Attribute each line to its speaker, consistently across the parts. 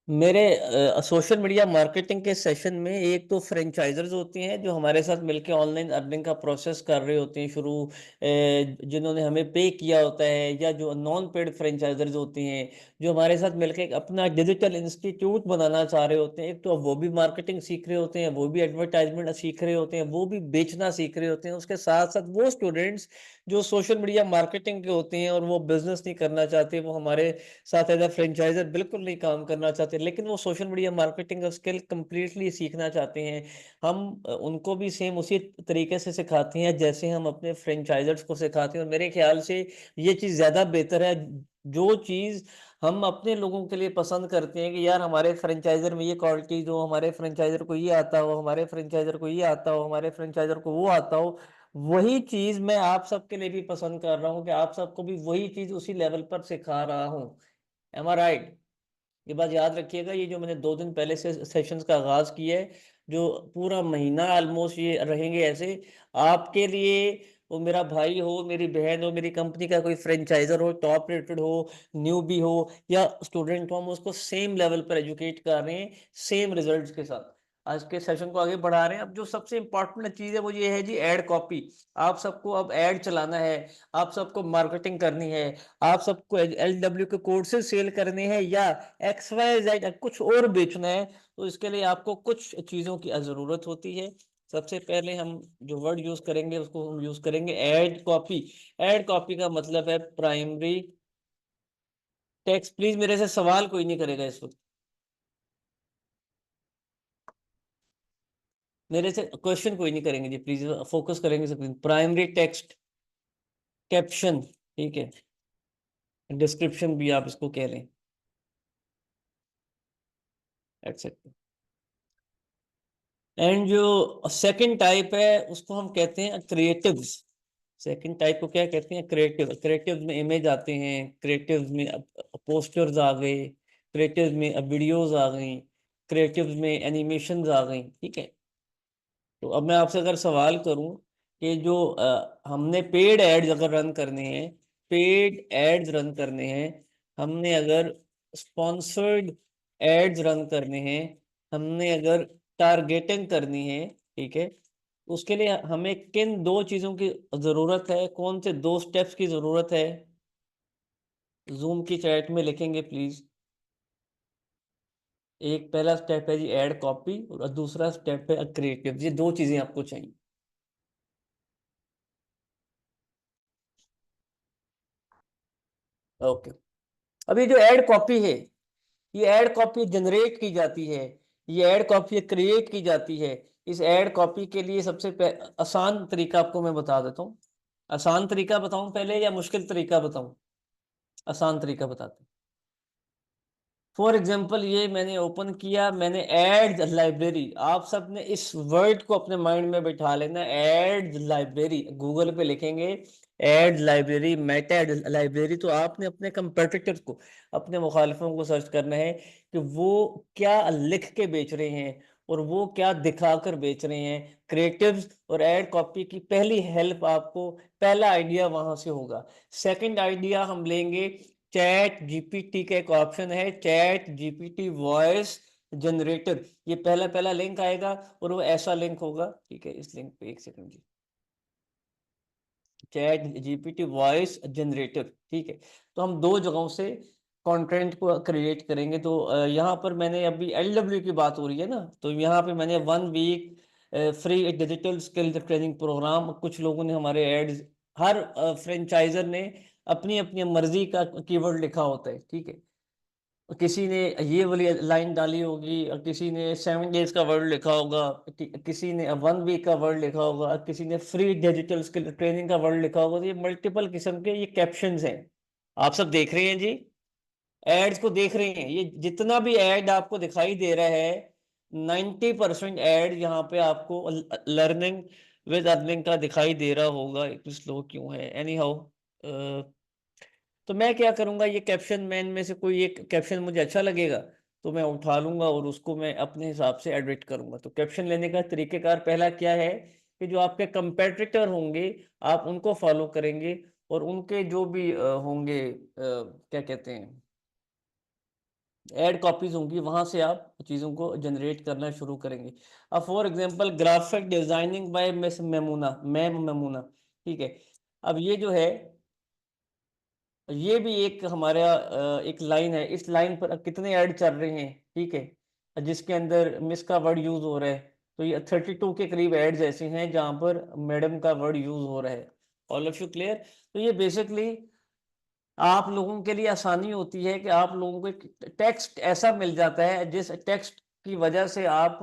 Speaker 1: मेरे social media marketing के session में एक तो फ्रेंचाइजर्स होती हैं जो हमारे साथ मिलके ऑनलाइन अर्निंग का प्रोसेस कर रहे होते हैं शुरू, जिन्होंने हमें पे किया होता है, या जो नॉन पेड फ्रेंचाइजर्स होती हैं जो हमारे साथ मिलके एक अपना डिजिटल इंस्टीट्यूट बनाना चाह रहे होते हैं। एक तो वो भी मार्केटिंग सीख रहे होते हैं, वो भी एडवर्टाइजमेंट सीख रहे होते हैं, वो भी बेचना सीख रहे होते हैं। उसके साथ साथ वो स्टूडेंट्स जो सोशल मीडिया मार्केटिंग के होते हैं और वो बिजनेस नहीं करना चाहते, वो हमारे साथ एज अ फ्रेंचाइजर बिल्कुल नहीं काम करना चाहते, लेकिन वो सोशल मीडिया मार्केटिंग का स्किल कंप्लीटली सीखना चाहते हैं। हम उनको भी सेम उसी तरीके से सिखाते हैं जैसे हम अपने फ्रेंचाइजर्स को सिखाते हैं, और मेरे ख्याल से ये चीज़ ज़्यादा बेहतर है। जो चीज़ हम अपने लोगों के लिए पसंद करते हैं कि यार हमारे फ्रेंचाइजर में ये क्वालिटीज हो, हमारे फ्रेंचाइजर को ये आता हो, हमारे फ्रेंचाइजर को ये आता हो, हमारे फ्रेंचाइजर को वो आता हो, वही चीज मैं आप सबके लिए भी पसंद कर रहा हूँ कि आप सबको भी वही चीज उसी लेवल पर सिखा रहा हूँ। एम आई राइट? ये बात याद रखिएगा। ये जो मैंने 2 दिन पहले से सेशंस का आगाज किया है, जो पूरा महीना ऑलमोस्ट ये रहेंगे ऐसे, आपके लिए, वो मेरा भाई हो, मेरी बहन हो, मेरी कंपनी का कोई फ्रेंचाइजर हो, टॉप रेटेड हो, न्यू भी हो, या स्टूडेंट हो, हम उसको सेम लेवल पर एजुकेट कर रहे हैं, सेम रिजल्ट्स के साथ। आज के सेशन को आगे बढ़ा रहे हैं। अब जो सबसे इंपॉर्टेंट चीज है वो ये है जी, एड कॉपी। आप सबको अब एड चलाना है, आप सबको मार्केटिंग करनी है, आप सबको LW के कोर्सेज सेल करने हैं, या XYZ कुछ और बेचना है, तो इसके लिए आपको कुछ चीज़ों की ज़रूरत होती है। सबसे पहले हम जो वर्ड यूज़ करेंगे उसको हम यूज़ करेंगे एड कॉपी। एड कॉपी का मतलब है प्राइमरी टेक्स्ट। प्लीज़ मेरे से सवाल कोई नहीं करेगा इस वक्त, मेरे से क्वेश्चन कोई नहीं करेंगे जी, प्लीज़ फोकस करेंगे सब। प्राइमरी टेक्स्ट, कैप्शन, ठीक है, डिस्क्रिप्शन भी आप इसको कह लें, एक्सेप्ट। एंड जो सेकंड टाइप है उसको हम कहते हैं क्रिएटिव्स। सेकंड टाइप को क्या कहते हैं? क्रिएटिव। क्रिएटिव में इमेज आते हैं, क्रिएटिव में पोस्टर्स आ गए, क्रिएटिव में वीडियोस आ गई, क्रिएटिव में एनिमेशंस आ गई, ठीक है। तो अब मैं आपसे अगर सवाल करूं कि जो हमने पेड एड्स अगर रन करने हैं, पेड एड्स रन करने हैं, हमने अगर स्पॉन्सर्ड एड्स रन करने हैं, हमने अगर टारगेटिंग करनी है, ठीक है, उसके लिए हमें किन 2 चीजों की जरूरत है, कौन से 2 स्टेप्स की जरूरत है? जूम की चैट में लिखेंगे प्लीज। एक पहला स्टेप है जी एड कॉपी, और दूसरा स्टेप है क्रिएटिव। ये 2 चीजें आपको चाहिए। ओके। अब ये जो एड कॉपी है, ये एड कॉपी जनरेट की जाती है, ये एड कॉपी क्रिएट की जाती है। इस एड कॉपी के लिए सबसे आसान तरीका आपको मैं बता देता हूँ। आसान तरीका बताऊं पहले या मुश्किल तरीका बताऊं? आसान तरीका बताते हैं। फॉर एग्जाम्पल ये मैंने ओपन किया, मैंने एड लाइब्रेरी, आप सब ने इस वर्ड को अपने माइंड में बैठा लेना, एड लाइब्रेरी। गूगल पे लिखेंगे ad library, Meta ad library, तो आपने अपने कंपेटिटर्स को, अपने मुखालिफों को सर्च करना है कि वो क्या लिख के बेच रहे हैं और वो क्या दिखाकर बेच रहे हैं। क्रिएटिव्स और एड कॉपी की पहली हेल्प आपको, पहला आइडिया वहां से होगा। सेकंड आइडिया हम लेंगे, चैट जीपीटी का एक ऑप्शन है, चैट जीपीटी वॉइस जनरेटर। ये पहला पहला लिंक आएगा और वो ऐसा लिंक होगा, ठीक है, इस लिंक पे एक सेकंड जी, चैट जीपीटी वॉइस जनरेटर, ठीक है। तो हम 2 जगहों से कंटेंट को क्रिएट करेंगे। तो यहाँ पर मैंने अभी LW की बात हो रही है ना, तो यहाँ पे मैंने 1 week free digital skill training programme, कुछ लोगों ने हमारे एड्स, हर फ्रेंचाइजर ने अपनी अपनी मर्जी का कीवर्ड लिखा होता है, ठीक है। किसी ने ये वाली लाइन डाली होगी, और किसी ने 7 डेज का वर्ड लिखा होगा, किसी ने 1 वीक का वर्ड लिखा होगा, किसी ने फ्री डिजिटल स्किल ट्रेनिंग का वर्ड लिखा होगा। तो ये मल्टीपल किस्म के ये कैप्शंस हैं। आप सब देख रहे हैं जी, एड्स को देख रहे हैं? ये जितना भी एड आपको दिखाई दे रहा है, 90% एड यहाँ पे आपको लर्निंग विद अर्निंग का दिखाई दे रहा होगा। इतनी स्लो क्यों है? एनी हाउ, तो मैं क्या करूंगा, ये कैप्शन में इनमें से कोई एक कैप्शन मुझे अच्छा लगेगा तो मैं उठा लूंगा और उसको मैं अपने हिसाब से एडिट करूंगा। तो कैप्शन लेने का तरीकेकार पहला क्या है कि जो आपके कंपेटिटर होंगे आप उनको फॉलो करेंगे, और उनके जो भी होंगे क्या कहते हैं, ऐड कॉपीज होंगी, वहां से आप चीज़ों को जनरेट करना शुरू करेंगे। अब for example graphic designing by miss Maimuna, ma'am Maimuna, ठीक है। अब ये जो है, ये भी एक हमारा एक लाइन है, इस लाइन पर कितने ऐड चल रहे हैं, ठीक है, जिसके अंदर मिस का वर्ड यूज हो रहा है। तो ये 32 के करीब एड्स ऐसे हैं जहां पर मैडम का वर्ड यूज हो रहा है। All of you clear? तो ये बेसिकली आप लोगों के लिए आसानी होती है कि आप लोगों को एक टेक्स्ट ऐसा मिल जाता है जिस टेक्स्ट की वजह से आप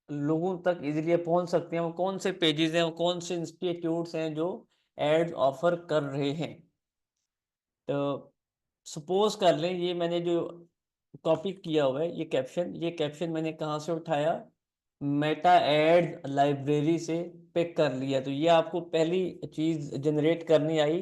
Speaker 1: लोगों तक इजीली पहुंच सकते हैं। वो कौन से पेजेस हैं, वो कौन से इंस्टीट्यूट्स हैं जो एड्स ऑफर कर रहे हैं। तो सपोज कर लें ये मैंने जो कॉपी किया हुआ है, ये कैप्शन मैंने कहाँ से उठाया, मेटा एड लाइब्रेरी से पिक कर लिया। तो ये आपको पहली चीज जनरेट करनी आई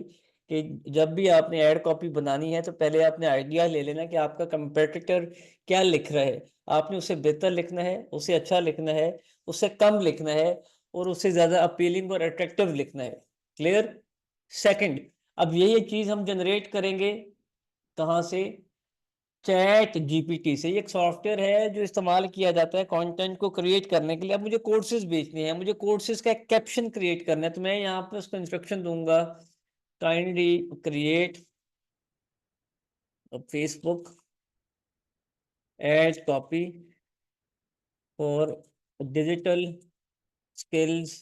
Speaker 1: कि जब भी आपने ऐड कॉपी बनानी है तो पहले आपने आइडिया ले लेना कि आपका कंपेटिटर क्या लिख रहा है। आपने उसे बेहतर लिखना है, उसे अच्छा लिखना है, उससे कम लिखना है, और उससे ज्यादा अपीलिंग और अट्रैक्टिव लिखना है। क्लियर? सेकंड, अब यही चीज हम जनरेट करेंगे कहाँ से? चैट जीपीटी से। ये एक सॉफ्टवेयर है जो इस्तेमाल किया जाता है कंटेंट को क्रिएट करने के लिए। अब मुझे कोर्सेज बेचने हैं, मुझे कोर्सेज का एक कैप्शन क्रिएट करना है, तो मैं यहाँ पे उसको इंस्ट्रक्शन दूंगा, kindly create Facebook ad copy for digital skills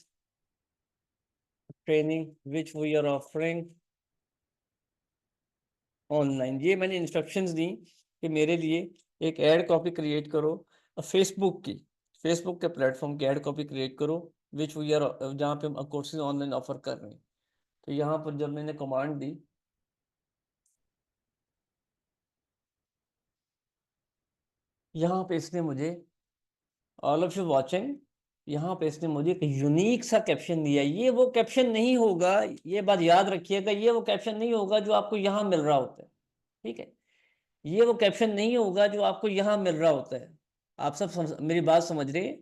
Speaker 1: training which we are offering online. ये मैंने इंस्ट्रक्शंस दी कि मेरे लिए एक ऐड कॉपी क्रिएट करो फेसबुक की, फेसबुक के प्लेटफॉर्म की ऐड कॉपी क्रिएट करो विच वी आर, जहाँ पे हम कोर्सेज ऑनलाइन ऑफर कर रहे हैं। तो यहाँ पर जब मैंने कमांड दी, यहाँ पे इसने मुझे, ऑल ऑफ यू वाचिंग, यहाँ पे इसने मुझे एक यूनिक सा कैप्शन दिया। ये वो कैप्शन नहीं होगा, ये बात याद रखिएगा, ये वो कैप्शन नहीं होगा जो आपको यहाँ मिल रहा होता है, ठीक है। ये वो कैप्शन नहीं होगा जो आपको यहाँ मिल रहा होता है। आप सब मेरी बात समझ रहे हैं?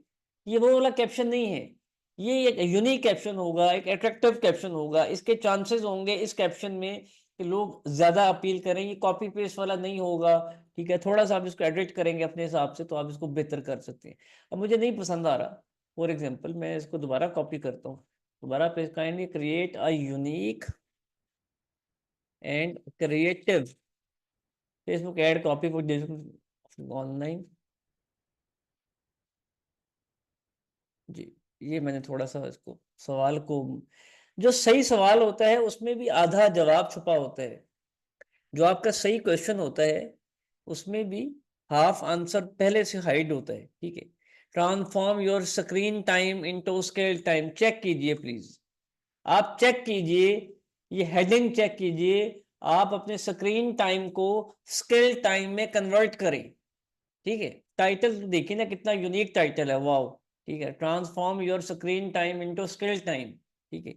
Speaker 1: ये वो वाला कैप्शन नहीं है, ये एक यूनिक कैप्शन होगा, एक अट्रैक्टिव कैप्शन होगा। इसके चांसेस होंगे इस कैप्शन में कि लोग ज्यादा अपील करें। ये कॉपी पेस्ट वाला नहीं होगा, ठीक है। थोड़ा सा आप इसको एडिट करेंगे अपने हिसाब से तो आप इसको बेहतर कर सकते हैं। अब मुझे नहीं पसंद आ रहा, फॉर एग्जाम्पल मैं इसको दोबारा कॉपी करता हूँ, दोबारा पे kindly create a unique and creative Facebook ad copy for online. जी, ये मैंने थोड़ा सा इसको सवाल को, जो सही सवाल होता है उसमें भी आधा जवाब छुपा होता है। जो आपका सही क्वेश्चन होता है उसमें भी हाफ आंसर पहले से हाइड होता है, ठीक है। Transform your screen time into scale time, check कीजिए प्लीज, आप चेक कीजिए, ये हेडिंग चेक कीजिए। आप अपने स्क्रीन टाइम को स्केल टाइम में कन्वर्ट करें, ठीक है। टाइटल तो देखिए ना कितना यूनिक टाइटल है, वाओ, ठीक है। Transform your screen time into screen time, ठीक है।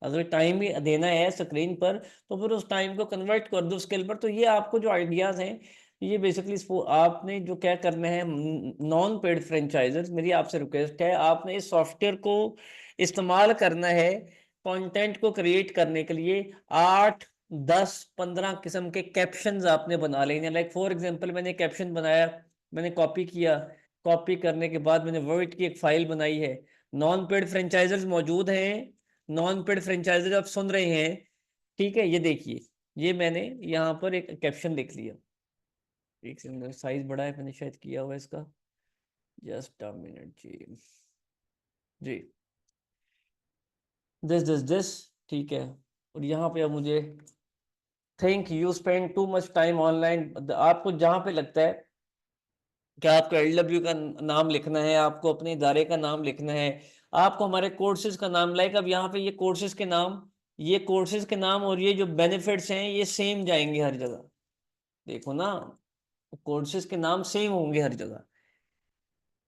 Speaker 1: अगर टाइम ही देना है स्क्रीन पर तो फिर उस टाइम को कन्वर्ट कर दो स्केल पर। तो ये आपको जो आइडियाज हैं, ये बेसिकली आपने जो क्या करना है, नॉन पेड फ्रेंचाइजर्स, मेरी आपसे रिक्वेस्ट है, आपने इस सॉफ्टवेयर को इस्तेमाल करना है कंटेंट को क्रिएट करने के लिए। 8 10 15 किस्म के कैप्शंस आपने बना लेने। लाइक फॉर एग्जांपल मैंने कैप्शन बनाया, मैंने कॉपी किया, कॉपी करने के बाद मैंने वर्ड की एक फाइल बनाई है। नॉन पेड फ्रेंचाइजर्स मौजूद हैं, नॉन पेड फ्रेंचाइजर आप सुन रहे हैं, ठीक है। ये देखिए, ये मैंने यहाँ पर एक कैप्शन लिख लिया, एक सेकंड, साइज बड़ा है मैंने शायद किया हुआ है इसका, जस्ट अ मिनट जी। जी, दिस ठीक है। और यहाँ पे अब मुझे think you spend too much time online, आपको जहाँ पे लगता है कि आपको एलडब्ल्यू का नाम लिखना है, आपको अपने इदारे का नाम लिखना है, आपको हमारे कोर्सेज का नाम, लाइक अब यहाँ पे ये कोर्सेज के नाम, ये कोर्सेज के नाम और ये जो बेनिफिट्स हैं ये सेम जाएंगे हर जगह। देखो ना, कोर्सेज के नाम सेम होंगे हर जगह।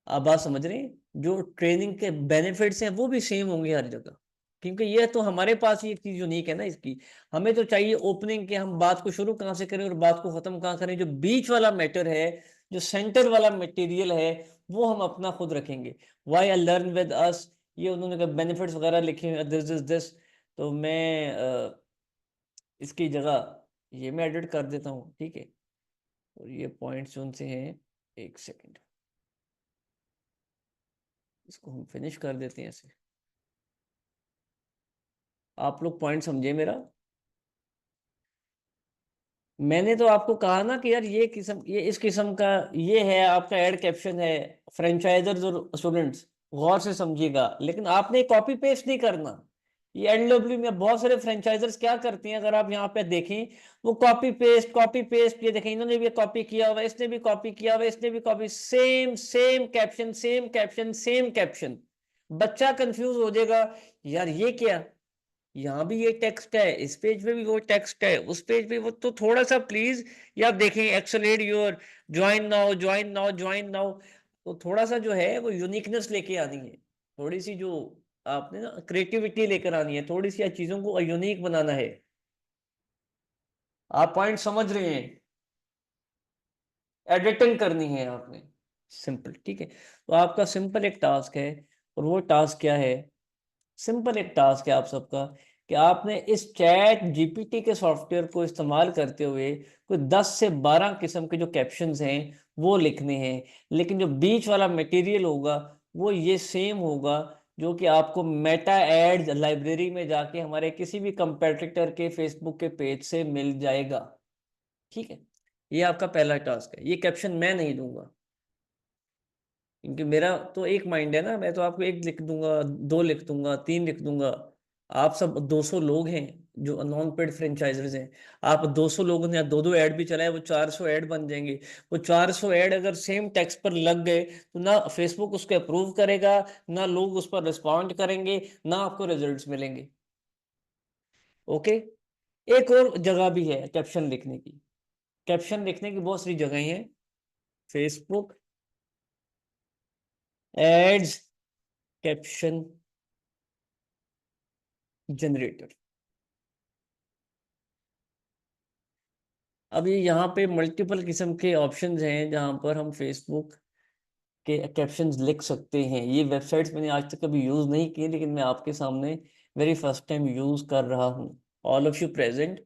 Speaker 1: आप बात समझ रहे हैं? जो ट्रेनिंग के बेनिफिट्स हैं वो भी सेम होंगे हर जगह, क्योंकि ये तो हमारे पास ही एक चीज यूनिक है ना इसकी। हमें तो चाहिए ओपनिंग के, हम बात को शुरू कहाँ से करें और बात को खत्म कहाँ करें। जो बीच वाला मैटर है, जो सेंटर वाला मटेरियल है, वो हम अपना खुद रखेंगे। Why I learn with us, ये उन्होंने बेनिफिट्स वगैरह लिखे हैं, दिस। तो मैं इसकी जगह ये मैं एडिट कर देता हूँ, ठीक है। और ये पॉइंट्स जो उनसे हैं, एक सेकेंड, इसको हम फिनिश कर देते हैं ऐसे। आप लोग पॉइंट समझे मेरा? मैंने तो आपको कहा ना कि यार ये किस्म, ये इस किस्म का, ये है आपका एड कैप्शन है, फ्रेंचाइजर्स और स्टूडेंट्स, गौर से समझिएगा। लेकिन आपने कॉपी पेस्ट नहीं करना। ये एनडब्ल्यू में बहुत सारे फ्रेंचाइजर्स क्या करती हैं, अगर आप यहाँ पे देखें, वो कॉपी पेस्ट कॉपी पेस्ट, ये देखें इन्होंने भी कॉपी किया हुआ है, इसने भी कॉपी किया हुआ है, इसने भी copy, same same caption, same caption, same caption. बच्चा कंफ्यूज हो जाएगा, यार ये क्या, यहाँ भी ये टेक्स्ट है, इस पेज पे भी वो टेक्स्ट है, उस पेज पे वो, तो थोड़ा सा प्लीज, ये आप देखें, accelerate your, join now, join now, join now, तो थोड़ा सा जो है वो यूनिकनेस लेके आनी है, थोड़ी सी जो आपने ना क्रिएटिविटी लेकर आनी है, थोड़ी सी चीजों को यूनिक बनाना है। आप पॉइंट समझ रहे हैं? एडिटिंग करनी है आपने, सिंपल, ठीक है। तो आपका सिंपल एक टास्क है, और वो टास्क क्या है? सिंपल एक टास्क है आप सबका, कि आपने इस चैट जीपीटी के सॉफ्टवेयर को इस्तेमाल करते हुए कोई 10 से 12 किस्म के जो कैप्शंस हैं वो लिखने हैं। लेकिन जो बीच वाला मटेरियल होगा वो ये सेम होगा, जो कि आपको मेटा एड्स लाइब्रेरी में जाके हमारे किसी भी कंपेटिटर के फेसबुक के पेज से मिल जाएगा। ठीक है, ये आपका पहला टास्क है। ये कैप्शन मैं नहीं दूंगा, क्योंकि मेरा तो एक माइंड है ना, मैं तो आपको एक लिख दूंगा, दो लिख दूंगा, तीन लिख दूंगा। आप सब 200 लोग हैं जो नॉन पेड फ्रेंचाइजर्स हैं, आप 200 लोगों ने दो दो ऐड भी चलाए, वो 400 ऐड बन जाएंगे। वो 400 ऐड अगर सेम टेक्स्ट पर लग गए तो ना फेसबुक उसको अप्रूव करेगा, ना लोग उस पर रिस्पॉन्ड करेंगे, ना आपको रिजल्ट्स मिलेंगे। ओके। एक और जगह भी है कैप्शन लिखने की, कैप्शन लिखने की बहुत सारी जगह हैं। Facebook ads caption generator. अब ये यहाँ पे मल्टीपल किस्म के ऑप्शंस हैं जहाँ पर हम फेसबुक के कैप्शंस लिख सकते हैं। ये वेबसाइट्स मैंने आज तक कभी यूज़ नहीं की, लेकिन मैं आपके सामने वेरी फर्स्ट टाइम यूज़ कर रहा हूँ। ऑल ऑफ यू प्रेजेंट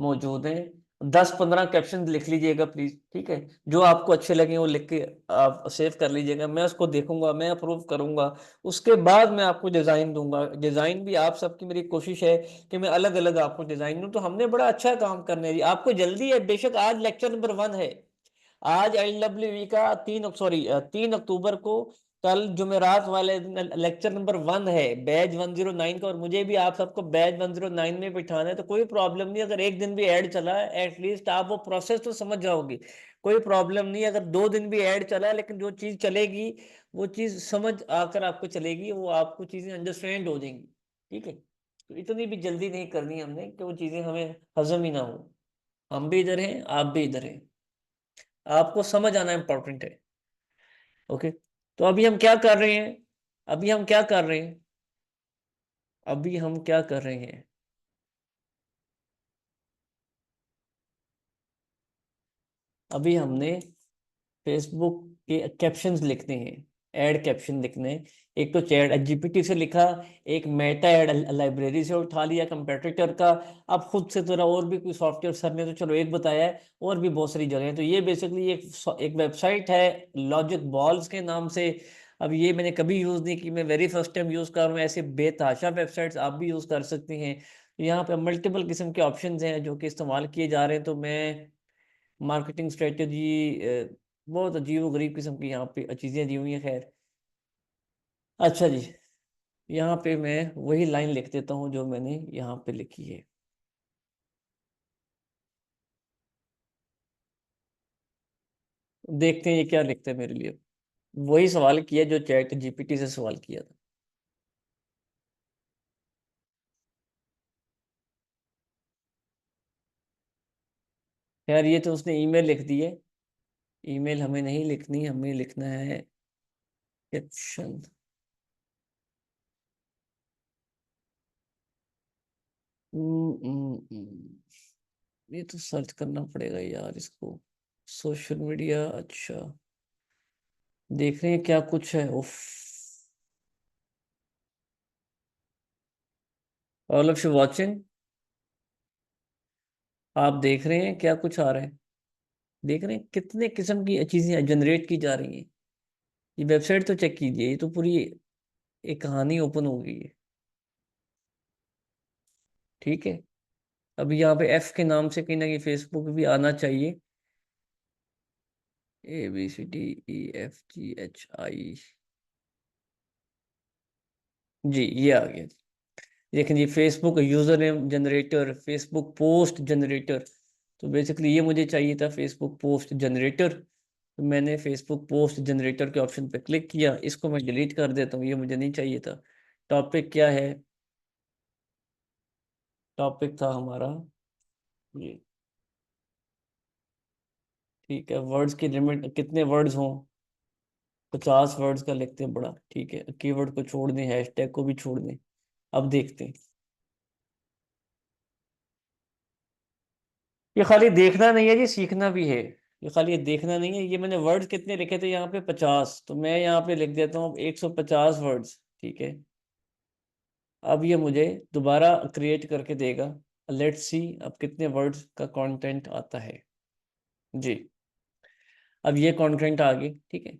Speaker 1: मौजूद हैं। 10-15 कैप्शन लिख लीजिएगा प्लीज, ठीक है। जो आपको अच्छे लगे वो लिख के आप सेव कर लीजिएगा, मैं उसको देखूंगा, मैं अप्रूव करूंगा। उसके बाद मैं आपको डिजाइन दूंगा। डिजाइन भी आप सबकी मेरी कोशिश है कि मैं अलग अलग आपको डिजाइन दूं। तो हमने बड़ा अच्छा काम करने दी, आपको जल्दी है बेशक। आज लेक्चर नंबर 1 है, आज एलडब्ल्यूई का 3 अक्टूबर को, कल जुमेरात वाले दिन लेक्चर नंबर 1 है, बैच 109 का। और मुझे भी आप सबको बैच 109 में बिठाना है, तो कोई प्रॉब्लम नहीं अगर एक दिन भी ऐड चला है, एटलीस्ट आप वो प्रोसेस तो समझ जाओगे। कोई प्रॉब्लम नहीं अगर 2 दिन भी ऐड चला है, लेकिन जो चीज़ चलेगी वो चीज़ समझ आकर आपको चलेगी, वो आपको चीज़ें अंडरस्टैंड हो जाएंगी। ठीक है, तो इतनी भी जल्दी नहीं करनी हमने कि वो चीज़ें हमें हजम ही ना हो। हम भी इधर हैं, आप भी इधर हैं, आपको समझ आना इंपॉर्टेंट है। ओके, तो अभी हम क्या कर रहे हैं? अभी हम क्या कर रहे हैं? अभी हम क्या कर रहे हैं? अभी हमने फेसबुक के कैप्शंस लिखने हैं, ऐड कैप्शन लिखने हैं। एक तो चैट जीपीटी से लिखा, एक मेटा ऐड लाइब्रेरी से उठा लिया कंपेटिटर का। अब खुद से थोड़ा और भी कोई सॉफ्टवेयर सर ने तो चलो एक बताया है, और भी बहुत सारी जगह हैं। तो ये बेसिकली एक वेबसाइट है लॉजिक बॉल्स के नाम से। अब ये मैंने कभी यूज़ नहीं की, मैं वेरी फर्स्ट टाइम यूज़ कर रहा हूँ। ऐसे बेतहाशा वेबसाइट्स आप भी यूज़ कर सकते हैं। तो यहाँ पे मल्टीपल किस्म के ऑप्शंस हैं जो कि इस्तेमाल किए जा रहे हैं। तो मैं मार्केटिंग स्ट्रेटजी, बहुत अजीब गरीब किस्म की यहाँ पे चीज़ें दी हुई हैं। खैर, अच्छा जी, यहाँ पे मैं वही लाइन लिख देता हूँ जो मैंने यहाँ पे लिखी है। देखते हैं ये क्या लिखते हैं मेरे लिए। वही सवाल किया जो चैट जीपीटी से सवाल किया था। खैर, ये तो उसने ईमेल लिख दी है। ईमेल हमें नहीं लिखनी, हमें लिखना है कैप्शन। ये तो सर्च करना पड़ेगा यार इसको। सोशल मीडिया, अच्छा, देख रहे हैं क्या कुछ है। उफ, ऑल ऑफ यू वाचिंग, आप देख रहे हैं क्या कुछ आ रहा है? देख रहे हैं कितने किस्म की चीजें जनरेट की जा रही हैं। ये वेबसाइट तो चेक कीजिए, ये तो पूरी एक कहानी ओपन हो गई है। ठीक है। अब यहाँ पे एफ के नाम से कहीं ना कहीं फेसबुक भी आना चाहिए। ABCDEFGHI। जी ये आ गया। लेकिन ये Facebook user name generator, Facebook post generator, तो बेसिकली ये मुझे चाहिए था, फेसबुक पोस्ट जनरेटर। तो मैंने फेसबुक पोस्ट जनरेटर के ऑप्शन पे क्लिक किया, इसको मैं डिलीट कर देता हूँ, ये मुझे नहीं चाहिए था। टॉपिक क्या है? टॉपिक था हमारा ये। ठीक है, वर्ड्स की लिमिट कितने वर्ड्स हों? 50 वर्ड्स का लिखते हैं बड़ा, ठीक है, कीवर्ड को छोड़ दें, हैशटैग को भी छोड़ दें। अब देखते हैं। ये खाली देखना नहीं है जी, सीखना भी है। ये खाली ये देखना नहीं है, ये मैंने वर्ड्स कितने लिखे थे यहाँ पे, 50, तो मैं यहाँ पे लिख देता हूँ 150 वर्ड्स। ठीक है। अब ये मुझे दोबारा क्रिएट करके देगा। लेट्स सी अब कितने वर्ड्स का कंटेंट आता है। जी। अब ये कंटेंट आ गई, ठीक है।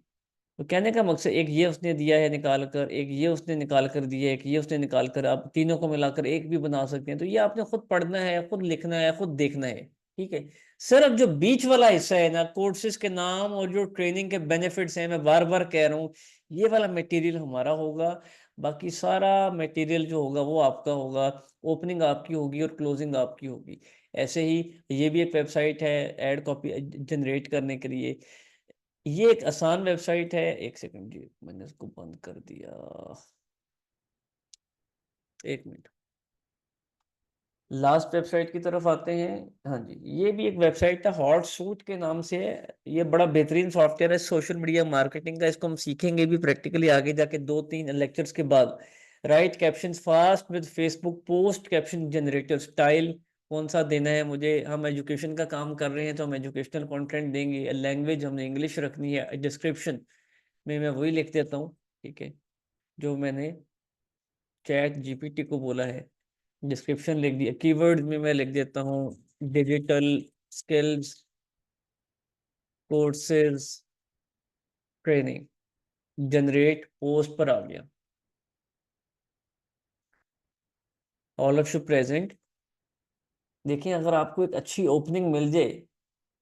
Speaker 1: तो कहने का मकसद, एक ये उसने दिया है निकाल कर, एक ये उसने निकाल कर दिया है, एक ये उसने निकाल कर, आप तीनों को मिलाकर एक भी बना सकते हैं। तो ये आपने खुद पढ़ना है, खुद लिखना है, खुद देखना है। ठीक है। सिर्फ जो बीच वाला हिस्सा है ना, कोर्सेज के नाम और जो ट्रेनिंग के बेनिफिट्स हैं, मैं बार बार कह रहा हूँ, ये वाला मटेरियल हमारा होगा। बाकी सारा मटेरियल जो होगा वो आपका होगा। ओपनिंग आपकी होगी और क्लोजिंग आपकी होगी। ऐसे ही ये भी एक वेबसाइट है एड कॉपी जनरेट करने के लिए। ये एक आसान वेबसाइट है। एक सेकंड जी, मैंने इसको बंद कर दिया। एक मिनट। लास्ट वेबसाइट की तरफ आते हैं। हाँ जी, ये भी एक वेबसाइट है, हॉट सूट के नाम से है। ये बड़ा बेहतरीन सॉफ्टवेयर है सोशल मीडिया मार्केटिंग का। इसको हम सीखेंगे भी प्रैक्टिकली आगे जाके, 2-3 लेक्चर्स के बाद। Right captions fast with Facebook post caption generator style कौन सा देना है मुझे? हम एजुकेशन का काम कर रहे हैं तो हम एजुकेशनल कंटेंट देंगे। लैंग्वेज हमने इंग्लिश रखनी है। डिस्क्रिप्शन में मैं वही लिख देता हूँ, ठीक है, जो मैंने चैट जीपीटी को बोला है। डिस्क्रिप्शन लिख दिया। कीवर्ड में मैं लिख देता हूँ digital skills courses training. Generate post पर आ गया। All of you present. देखिए, अगर आपको एक अच्छी ओपनिंग मिल जाए,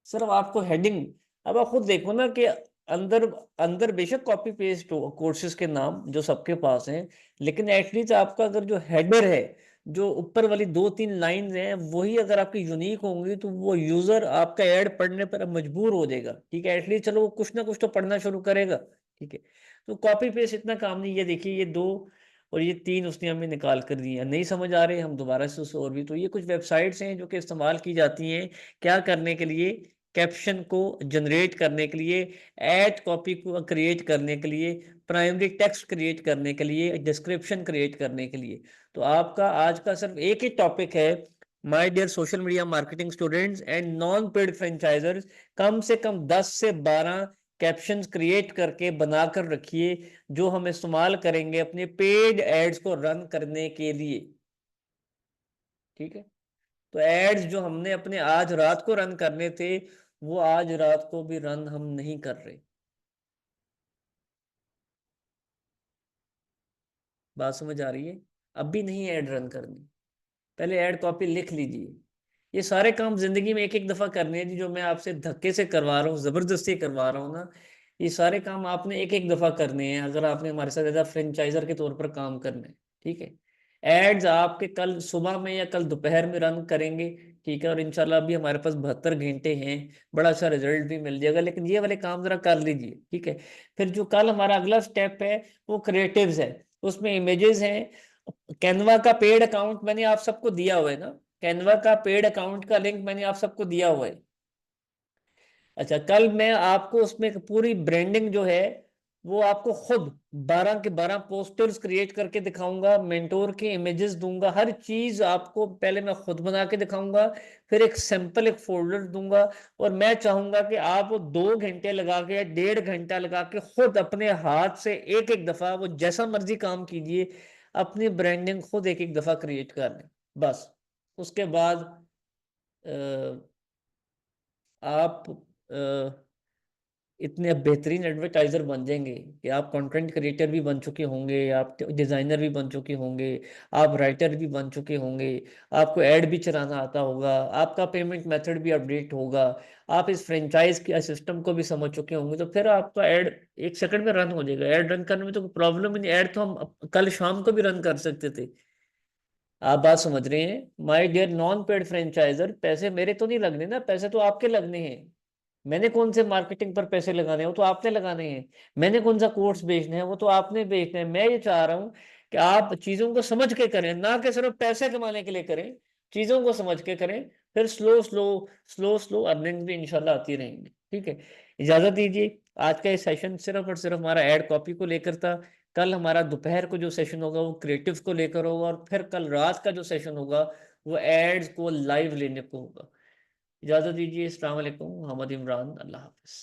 Speaker 1: सिर्फ आपको हेडिंग, अब आप खुद देखो ना कि अंदर अंदर बेशक कॉपी पेस्ट हो कोर्सेज के नाम जो सबके पास हैं, लेकिन एटलीस्ट आपका अगर जो हेडर है, जो ऊपर वाली 2-3 लाइन हैं, वही अगर आपकी यूनिक होंगी, तो वो यूजर आपका ऐड पढ़ने पर मजबूर हो जाएगा। ठीक है, एटलीस्ट चलो वो कुछ ना कुछ तो पढ़ना शुरू करेगा। ठीक है। तो कॉपी पेस्ट इतना काम नहीं। ये देखिए, ये 2 और ये 3 उसने हमें निकाल कर दिए। नहीं समझ आ रहे, हम दोबारा से उसे और भी। तो ये कुछ वेबसाइट्स हैं जो कि इस्तेमाल की जाती हैं क्या करने के लिए? कैप्शन को जनरेट करने के लिए, एड कॉपी को क्रिएट करने के लिए, प्राइमरी टेक्स्ट क्रिएट करने के लिए, डिस्क्रिप्शन क्रिएट करने के लिए। तो आपका आज का सिर्फ एक ही टॉपिक है, my dear social media marketing students and non paid franchisers, कम से कम 10 से 12 कैप्शंस क्रिएट करके बनाकर रखिए, जो हम इस्तेमाल करेंगे अपने पेड एड्स को रन करने के लिए। ठीक है। तो एड्स जो हमने अपने आज रात को रन करने थे, वो आज रात को भी रन हम नहीं कर रहे। बात समझ आ रही है? अब भी नहीं ऐड रन करनी। पहले ऐड कॉपी लिख लीजिए। ये सारे काम जिंदगी में एक एक दफा करने हैं जी, जो मैं आपसे धक्के से करवा रहा हूँ, जबरदस्ती करवा रहा हूँ ना। ये सारे काम आपने एक एक दफा करने हैं, अगर आपने हमारे साथ एज फ्रेंचाइजर के तौर पर काम करना है। ठीक है। एड्स आपके कल सुबह में या कल दोपहर में रन करेंगे। ठीक है। और इंशाल्लाह अभी हमारे पास 72 घंटे हैं, बड़ा अच्छा रिजल्ट भी मिल जाएगा। लेकिन ये वाले काम जरा कर लीजिए। ठीक है। फिर जो कल हमारा अगला स्टेप है, वो क्रिएटिव्स है। उसमें इमेजेस हैं। कैनवा का पेड अकाउंट मैंने आप सबको दिया हुआ है ना? कैनवा का पेड अकाउंट का लिंक मैंने आप सबको दिया हुआ है। अच्छा, कल मैं आपको उसमें पूरी ब्रांडिंग जो है, वो आपको खुद 12 के 12 पोस्टर्स क्रिएट करके दिखाऊंगा, मेंटोर के इमेजेस दूंगा, हर चीज आपको पहले मैं खुद बना के दिखाऊंगा। फिर एक सैंपल, एक फोल्डर दूंगा। और मैं चाहूंगा कि आप वो 2 घंटे लगा के या 1.5 घंटा लगा के खुद अपने हाथ से एक एक दफा, वो जैसा मर्जी काम कीजिए, अपनी ब्रांडिंग खुद एक एक दफा क्रिएट कर लें। बस। उसके बाद आप इतने बेहतरीन एडवर्टाइजर बन जाएंगे कि आप कंटेंट क्रिएटर भी बन चुके होंगे, आप डिजाइनर भी बन चुके होंगे, आप राइटर भी बन चुके होंगे, आपको ऐड भी चलाना आता होगा, आपका पेमेंट मेथड भी अपडेट होगा, आप इस फ्रेंचाइज के सिस्टम को भी समझ चुके होंगे, तो फिर आपका ऐड 1 सेकंड में रन हो जाएगा। ऐड रन करने में तो कोई प्रॉब्लम ही नहीं। ऐड तो हम कल शाम को भी रन कर सकते थे। आप बात समझ रहे हैं my dear non paid franchiser? पैसे मेरे तो नहीं लगने ना, पैसे तो आपके लगने हैं। मैंने कौन से मार्केटिंग पर पैसे लगाने हैं, वो तो आपने लगाने हैं। मैंने कौन सा कोर्स बेचना है, वो तो आपने बेचना है। मैं ये चाह रहा हूँ कि आप चीजों को समझ के करें, ना कि सिर्फ पैसे कमाने के लिए करें। चीजों को समझ के करें, फिर slow slow slow slow earning भी इंशाल्लाह आती रहेंगी। ठीक है, इजाजत दीजिए। आज का ये सेशन सिर्फ और सिर्फ हमारा एड कॉपी को लेकर था। कल हमारा दोपहर को जो सेशन होगा वो क्रिएटिव को लेकर होगा, और फिर कल रात का जो सेशन होगा वो एड्स को लाइव लेने को होगा। इजाजत दीजिए। अस्सलाम वालेकुम। मोहम्मद इमरान। अल्लाह हाफिज।